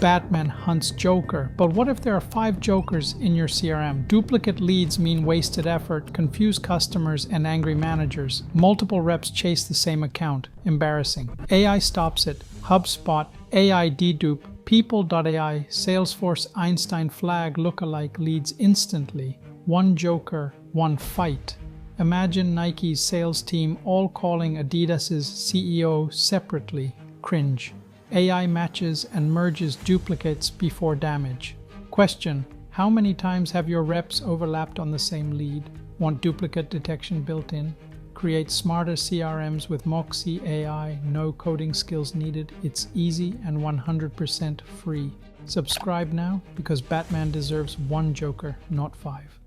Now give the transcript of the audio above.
Batman hunts Joker. But what if there are 5 Jokers in your CRM? Duplicate leads mean wasted effort, confused customers, and angry managers. Multiple reps chase the same account. Embarrassing. AI stops it. HubSpot, AI dedupe, People.ai, Salesforce Einstein flag lookalike leads instantly. 1 Joker, 1 fight. Imagine Nike's sales team all calling Adidas's CEO separately. Cringe. AI matches and merges duplicates before damage. Question: how many times have your reps overlapped on the same lead? Want duplicate detection built in? Create smarter CRMs with Moksy.ai, no coding skills needed. It's easy and 100% free. Subscribe now because Batman deserves 1 Joker, not 5.